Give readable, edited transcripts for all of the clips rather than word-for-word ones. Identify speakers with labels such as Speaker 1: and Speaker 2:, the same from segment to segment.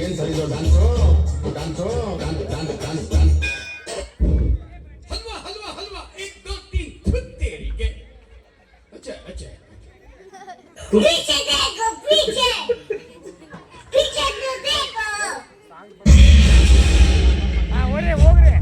Speaker 1: ಏನ್ ಸರಿದು dance dance dance dance dance dance
Speaker 2: halwa halwa halwa 1 2 3 ತೆರಿಗೆ ಅಚ್ಚಾ ಅಚ್ಚಾ
Speaker 3: पीछे देखो पीछे पीछे तो देखो
Speaker 4: ಹೋಗ್ರಿ ಹೋಗ್ರಿ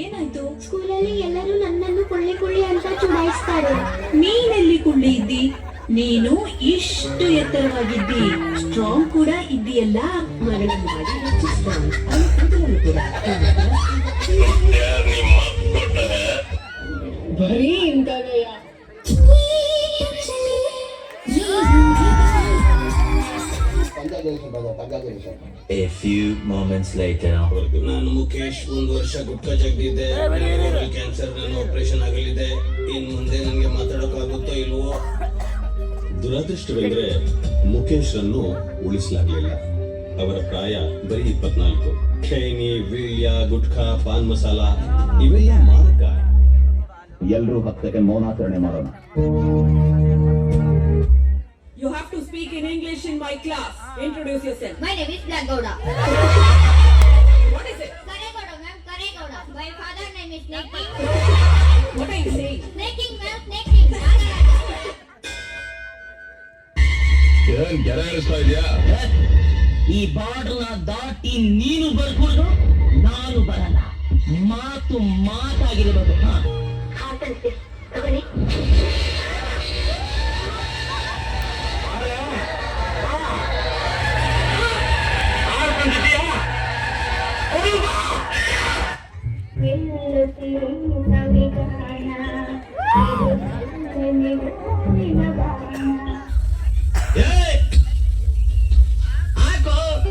Speaker 5: ಏನಾಯ್ತು?
Speaker 3: ಸ್ಕೂಲಲ್ಲಿ ಎಲ್ಲರೂ ನನ್ನನ್ನು ಕೊಳ್ಳಿ ಕೊಳ್ಳಿ ಅಂತ ಚುಡಾಯಿಸ್ತಾರೆ.
Speaker 5: ನೀನೆಲ್ಲಿ ಕುಳ್ಳಿ ಇದ್ದಿ? ನೀನು ಇಷ್ಟು ಎತ್ತರವಾಗಿದ್ದಿ, ಸ್ಟ್ರಾಂಗ್ ಕೂಡ ಇದ್ದೀಯಲ್ಲ. ಮರಳು ಮಾಡಿ ಹೆಚ್ಚು ಸ್ಟ್ರಾಂಗ್. ಕೂಡ
Speaker 2: ಬರೀ ಇಂಥವೆಯ
Speaker 6: A few moments later.
Speaker 7: ನಾನು ಮುಖೇಶ್ 1 ವರ್ಷ ಗುಟ್ಕಾ ಜಗ್ದಿದ್ದೆ. ಕ್ಯಾನ್ಸರ್ ನನ್ನ ಆಪರೇಷನ್ ಆಗಲಿದೆ. ಇನ್ ಮುಂದೆ ನನಗೆ ಮಾತಾಡೋಕ್ಕಾಗುತ್ತೋ ಇಲ್ವೋ? ದುರದೃಷ್ಟವೆಂದ್ರೆ ಮುಖೇಶ್ ರನ್ನು ಉಳಿಸಲಾಗಲಿಲ್ಲ. ಅವರ ಪ್ರಾಯ ಬರೀ 24. ಖೈನಿ, ವೀಳ್ಯ, ಗುಟ್ಕಾ, ಪಾನ್ ಮಸಾಲ ಇವೆಲ್ಲ ಮಾರಕ.
Speaker 1: ಎಲ್ಲರೂ 10 ಸೆಕೆಂಡ್ ಮೌನಾಚರಣೆ ಮಾಡೋಣ.
Speaker 5: You have to speak in English in my class. Introduce yourself.
Speaker 3: My name is Black Gouda.
Speaker 5: What is it?
Speaker 3: Karegouda, ma'am, Karegouda. My father name is Snaking.
Speaker 5: What are you saying?
Speaker 3: Snaking, ma'am, Snaking.
Speaker 1: ಏನ್ ಗೆರೆ ಇರಿಸ್ತಾ ಇದೆಯಾ?
Speaker 4: ಈ ಬಾರ್ಡರ್ನ ದಾಟಿ ನೀನು ಬರ್ಕೊಂಡು ನಾನು ಬರಲ್ಲ. ಮಾತು ಮಾತಾಗಿರಬೇಕು.
Speaker 3: ತಗೊಳ್ಳಿ.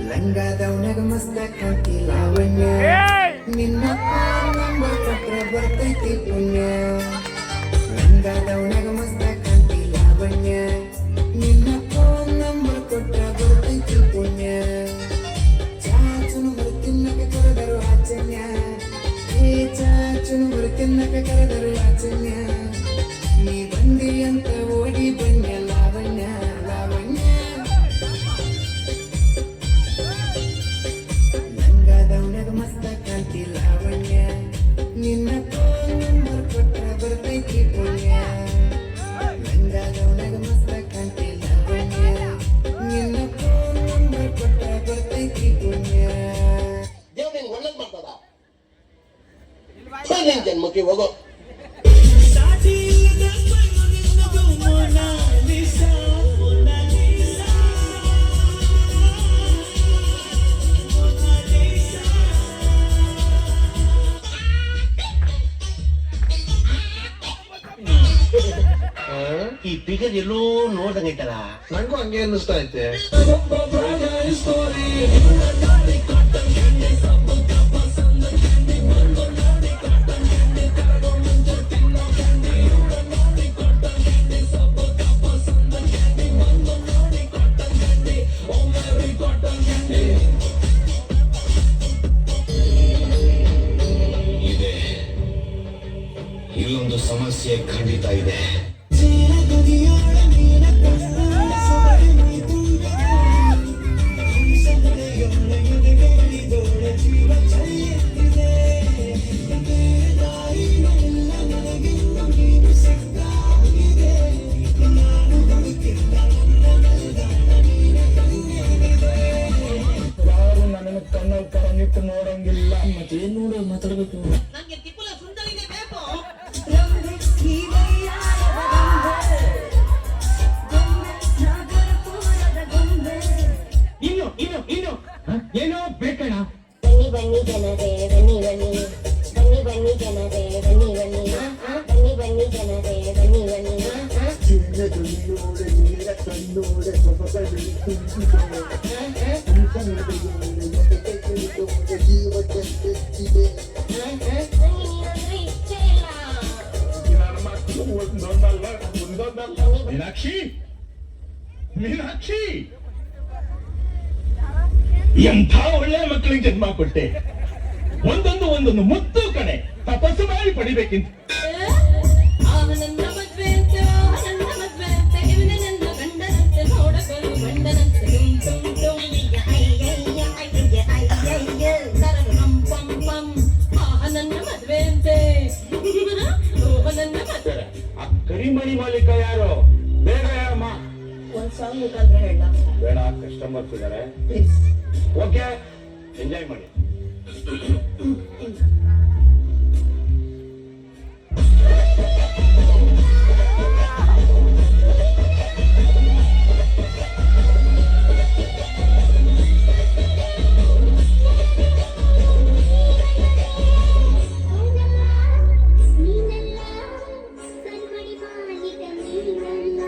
Speaker 8: ಲಂಗಾದವನಾಗ ಮಸ್ತ ಕಾಂತಿ ಲಾವಣ್ಯ ನಿನ್ನ ನಂಬರ್ ಚಕ್ರ ಬರ್ತೈತಿ ಪುಣ್ಯ ಲಂಗಾದವನಾಗ ಮಸ್ತ ಕಾಂತಿ ಲಾವಣ್ಯ ನಿನ್ನ ಫೋನ್ ನಂಬರ್ ಕೊಟ್ರ ಬರ್ತೈತಿ ಪುಣ್ಯ ಚಾಚುನು ಬರ್ತಿನ್ನಕ ಕರೆದರು ಆಚನ್ಯ ಏ ಚಾಚುನು ಬರ್ತಿನ್ನಕ ಕರೆದರು ಆಚನ್ಯ ನೀ ಬಂದಿ ಅಂತ ಓಡಿ ಬನ್ಯ ಲಾವಣ್ಯ ಲಾವಣ್ಯ ಮಸ್ತ ಕಾಂತಿ ಲಾವಣ್ಯ ನಿನ್ನ ಫೋನ್ ನಂಬರ್ ಕೊಟ್ರ ಬರ್ತೈತಿ ಪುಣ್ಯ ಲಂಗಾದವನಾಗ ಮಸ್ತ ಕಾಂತಿ ಲಾವಣ್ಯ ನಿನ್ನ ಫೋನ್ ನಂಬರ್ ಕೊಟ್ರ ಬರ್ತೈತಿ ಪುಣ್ಯ.
Speaker 1: ದೇವ್ರು ನಿಂಗೆ ಒಳ್ಳೇದು ಮಾಡ್ತದ. ನಿನ್ ಜನ್ಮಕ್ಕೆ ಹೋಗೋ.
Speaker 6: ಈ ಪಿಗರ್ ಎಲ್ಲೋ ನೋಡ್ದಂಗೈತಲ್ಲ.
Speaker 1: ನಂಗೂ ಹಂಗೆ ಅನ್ನಿಸ್ತಾ ಐತೆ.
Speaker 7: ಇದೆ ಇಲ್ಲೊಂದು ಸಮಸ್ಯೆ ಖಂಡಿತ ಇದೆ.
Speaker 2: ಯಾರು ನನ್ನನ್ನು ಕಣ್ಣಲ್ಲಿ ಕರನಿಟ್ಟು ನೋಡಂಗಿಲ್ಲ. ಮತ್ತೆ ನೋಡೋ ಮಾತಾಡ್ಬೇಕು.
Speaker 4: ನನಗೆ ತಿಪ್ಪಲ ಸುಂದರಿನೇ ಬೇಕು.
Speaker 2: ಇನ್ನು ಏನೋ ಬೇಕಣ್ಣ.
Speaker 3: ಬನ್ನಿ ಬನ್ನಿ ಜನರೇ ಬನ್ನಿ ಬನ್ನಿ ಬನ್ನಿ ಬನ್ನಿ ಜನರೇ ಬನ್ನಿ ಬನ್ನಿ ಬನ್ನಿ ಬನ್ನಿ ಜನರೇ ಬನ್ನಿ ಬನ್ನಿ
Speaker 2: ಮೀನಾಕ್ಷಿ ಮೀನಾಕ್ಷಿ ಎಂಥ ಒಳ್ಳೆ ಮಕ್ಕಳಿಗೆ ಜನ್ಮ ಕೊಟ್ಟೆ. ಒಂದೊಂದು ಮುತ್ತು ಕಣೆ, ತಪಸ್ಸು ಮಾಡಿ ಪಡಿಬೇಕಿಂತ.
Speaker 1: ಆ ಕರಿಮಣಿ ಮಾಲೀಕ ಯಾರು? ಬೇಗ ಹೇಳಮ್ಮ.
Speaker 5: ಒಂದ್ ಸಾಂಗ್ ಮುಖಾಂತರ ಹೇಳ.
Speaker 1: ಬೇಡ, ಕಸ್ಟಮರ್ಸ್ ಇದಾರೆ. ಓಕೆ, ಎಂಜಾಯ್ ಮಾಡಿ.
Speaker 3: ನೀನಲ್ಲ ಕರಿಮಣಿ ಮಾಲೀಕ ನೀನಲ್ಲ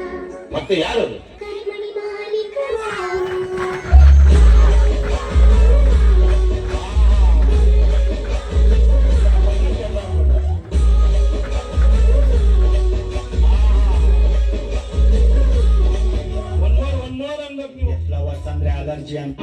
Speaker 1: ಮತ್ತೆ ಯಾರು?
Speaker 3: ಕರಿಮಣಿ ಮಾಲೀಕ
Speaker 2: ಒನ್ ಮೋರ್ ಅನ್ಬೇಕು ನೀವು.
Speaker 6: ಫ್ಲವರ್ಸ್ ಅಂದ್ರೆ ಅಲರ್ಜಿ ಅಂತ.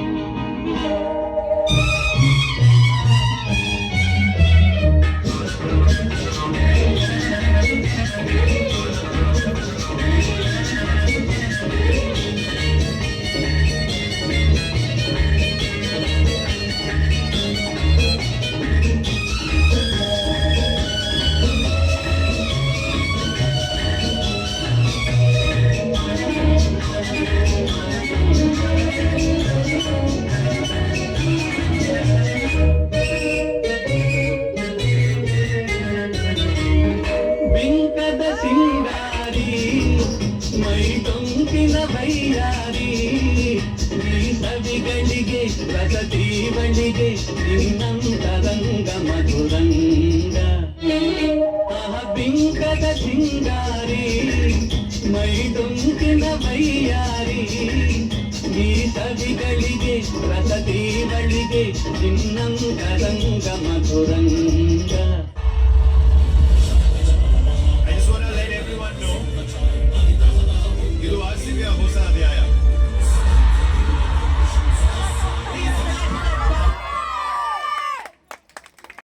Speaker 2: ಬಿಂಕದ ಸಿಂಗಾರಿ ಮೈ ಟೊಂಕಿನ ಬೈಯಾರಿ, ಈ ಸವಿಗಳಿಗೆ ರಸದೀವಳಿಗೆ ನಿನ್ನಂತರಂಗ ಮಧುರಂಗ. ಬಿಂಕದ ಸಿಂಗಾರಿ ಮೈ ಟೊಂಕಿನ ಬೈಯಾರಿ, ಈ ಸವಿಗಳಿಗೆ ರಸದೀವಳಿಗೆ ನಿನ್ನಂತರಂಗ ಮಧುರಂಗ.